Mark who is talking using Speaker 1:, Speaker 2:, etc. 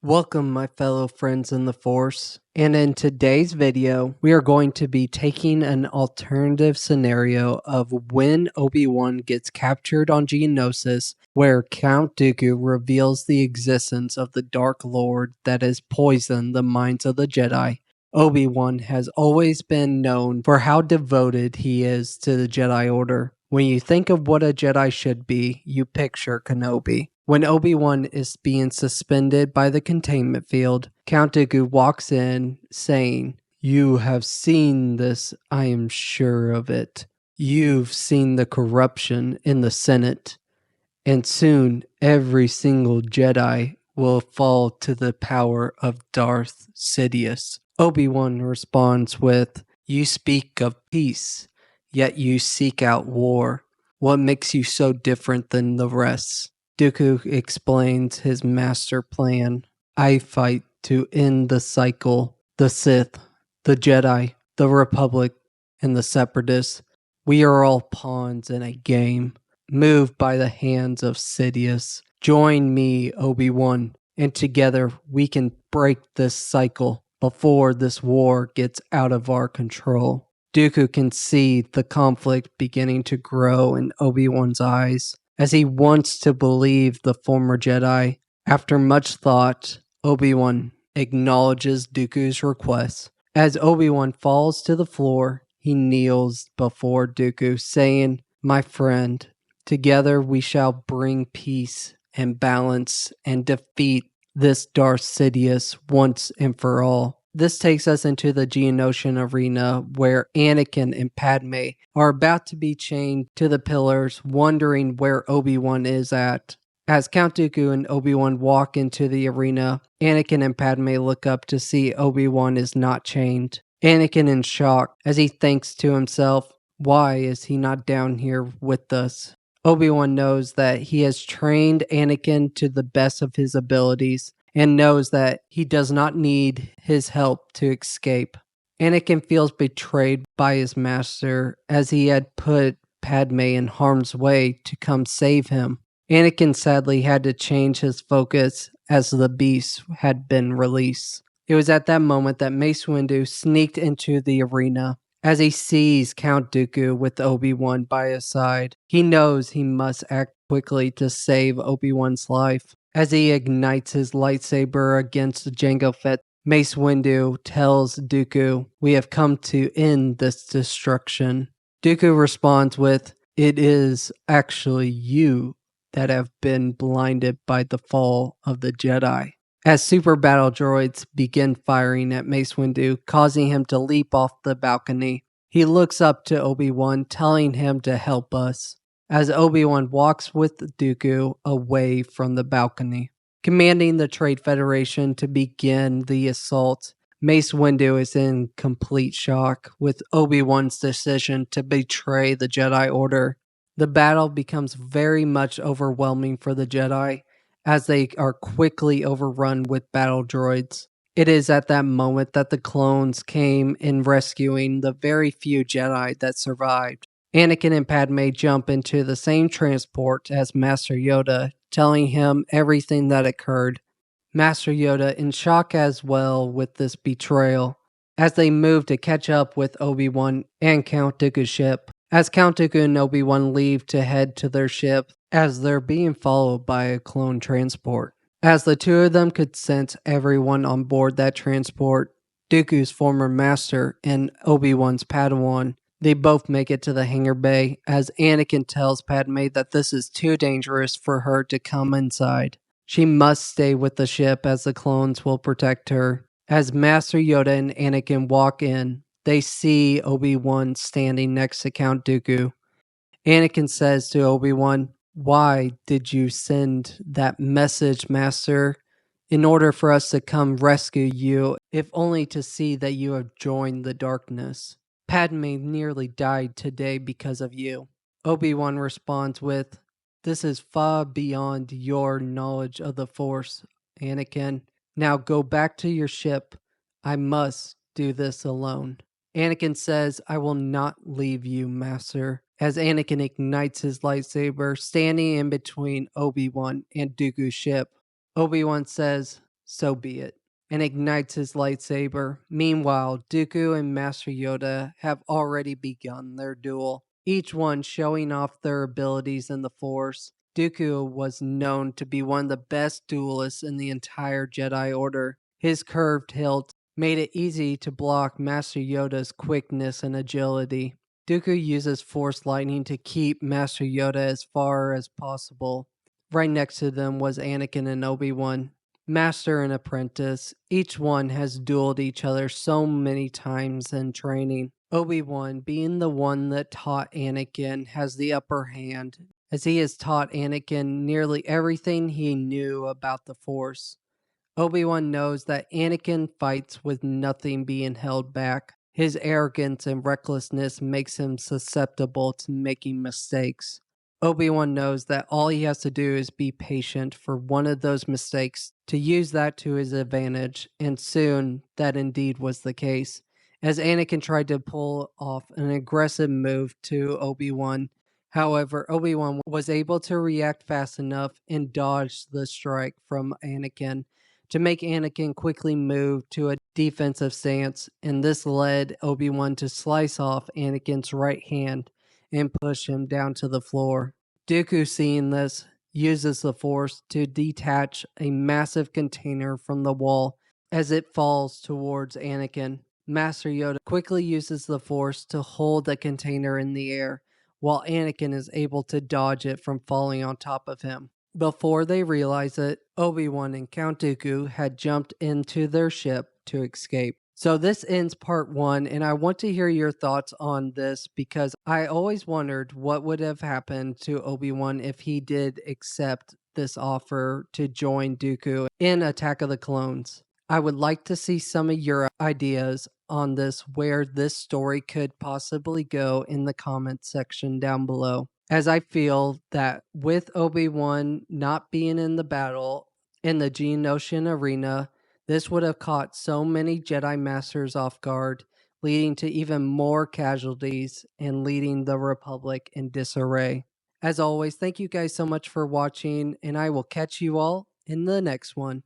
Speaker 1: Welcome, my fellow friends in the Force, and in today's video, we are going to be taking an alternative scenario of when Obi-Wan gets captured on Geonosis, where Count Dooku reveals the existence of the Dark Lord that has poisoned the minds of the Jedi. Obi-Wan has always been known for how devoted he is to the Jedi Order. When you think of what a Jedi should be, you picture Kenobi. When Obi-Wan is being suspended by the containment field, Count Dooku walks in saying, "You have seen this, I am sure of it. You've seen the corruption in the Senate, and soon every single Jedi will fall to the power of Darth Sidious." Obi-Wan responds with, "You speak of peace, yet you seek out war. What makes you so different than the rest?" Dooku explains his master plan. "I fight to end the cycle. The Sith, the Jedi, the Republic, and the Separatists. We are all pawns in a game, moved by the hands of Sidious. Join me, Obi-Wan, and together we can break this cycle before this war gets out of our control." Dooku can see the conflict beginning to grow in Obi-Wan's eyes, as he wants to believe the former Jedi. After much thought, Obi-Wan acknowledges Dooku's request. As Obi-Wan falls to the floor, he kneels before Dooku, saying, "My friend, together we shall bring peace and balance and defeat this Darth Sidious once and for all." This takes us into the Geonosian arena, where Anakin and Padme are about to be chained to the pillars, wondering where Obi-Wan is at. As Count Dooku and Obi-Wan walk into the arena, Anakin and Padme look up to see Obi-Wan is not chained. Anakin in shock, as he thinks to himself, "Why is he not down here with us?" Obi-Wan knows that he has trained Anakin to the best of his abilities, and knows that he does not need his help to escape. Anakin feels betrayed by his master, as he had put Padme in harm's way to come save him. Anakin sadly had to change his focus as the beast had been released. It was at that moment that Mace Windu sneaked into the arena. As he sees Count Dooku with Obi-Wan by his side, he knows he must act quickly to save Obi-Wan's life. As he ignites his lightsaber against Jango Fett, Mace Windu tells Dooku, "We have come to end this destruction." Dooku responds with, "It is actually you that have been blinded by the fall of the Jedi." As super battle droids begin firing at Mace Windu, causing him to leap off the balcony, he looks up to Obi-Wan, telling him to help us. As Obi-Wan walks with Dooku away from the balcony, commanding the Trade Federation to begin the assault, Mace Windu is in complete shock with Obi-Wan's decision to betray the Jedi Order. The battle becomes very much overwhelming for the Jedi, as they are quickly overrun with battle droids. It is at that moment that the clones came in rescuing the very few Jedi that survived. Anakin and Padme jump into the same transport as Master Yoda, telling him everything that occurred. Master Yoda in shock as well with this betrayal, as they move to catch up with Obi-Wan and Count Dooku's ship. As Count Dooku and Obi-Wan leave to head to their ship, as they're being followed by a clone transport. As the two of them could sense everyone on board that transport, Dooku's former master and Obi-Wan's Padawan, they both make it to the hangar bay, as Anakin tells Padme that this is too dangerous for her to come inside. She must stay with the ship, as the clones will protect her. As Master Yoda and Anakin walk in, they see Obi-Wan standing next to Count Dooku. Anakin says to Obi-Wan, "Why did you send that message, Master? In order for us to come rescue you, if only to see that you have joined the darkness. Padme nearly died today because of you." Obi-Wan responds with, "This is far beyond your knowledge of the Force, Anakin. Now go back to your ship. I must do this alone." Anakin says, "I will not leave you, Master." As Anakin ignites his lightsaber, standing in between Obi-Wan and Dooku's ship, Obi-Wan says, so be it, and ignites his lightsaber. Meanwhile, Dooku and Master Yoda have already begun their duel, each one showing off their abilities in the Force. Dooku was known to be one of the best duelists in the entire Jedi Order. His curved hilt made it easy to block Master Yoda's quickness and agility. Dooku uses Force Lightning to keep Master Yoda as far as possible. Right next to them was Anakin and Obi-Wan. Master and apprentice, each one has dueled each other so many times in training. Obi-Wan, being the one that taught Anakin, has the upper hand, as he has taught Anakin nearly everything he knew about the Force. Obi-Wan knows that Anakin fights with nothing being held back. His arrogance and recklessness makes him susceptible to making mistakes. Obi-Wan knows that all he has to do is be patient for one of those mistakes to use that to his advantage, and soon that indeed was the case. As Anakin tried to pull off an aggressive move to Obi-Wan, however, Obi-Wan was able to react fast enough and dodge the strike from Anakin to make Anakin quickly move to a defensive stance, and this led Obi-Wan to slice off Anakin's right hand and push him down to the floor. Dooku, seeing this, uses the Force to detach a massive container from the wall as it falls towards Anakin. Master Yoda quickly uses the Force to hold the container in the air, while Anakin is able to dodge it from falling on top of him. Before they realize it, Obi-Wan and Count Dooku had jumped into their ship to escape. So this ends part 1, and I want to hear your thoughts on this because I always wondered what would have happened to Obi-Wan if he did accept this offer to join Dooku in Attack of the Clones. I would like to see some of your ideas on this, where this story could possibly go, in the comment section down below, as I feel that with Obi-Wan not being in the battle in the Geonosian arena, this would have caught so many Jedi Masters off guard, leading to even more casualties and leading the Republic in disarray. As always, thank you guys so much for watching, and I will catch you all in the next one.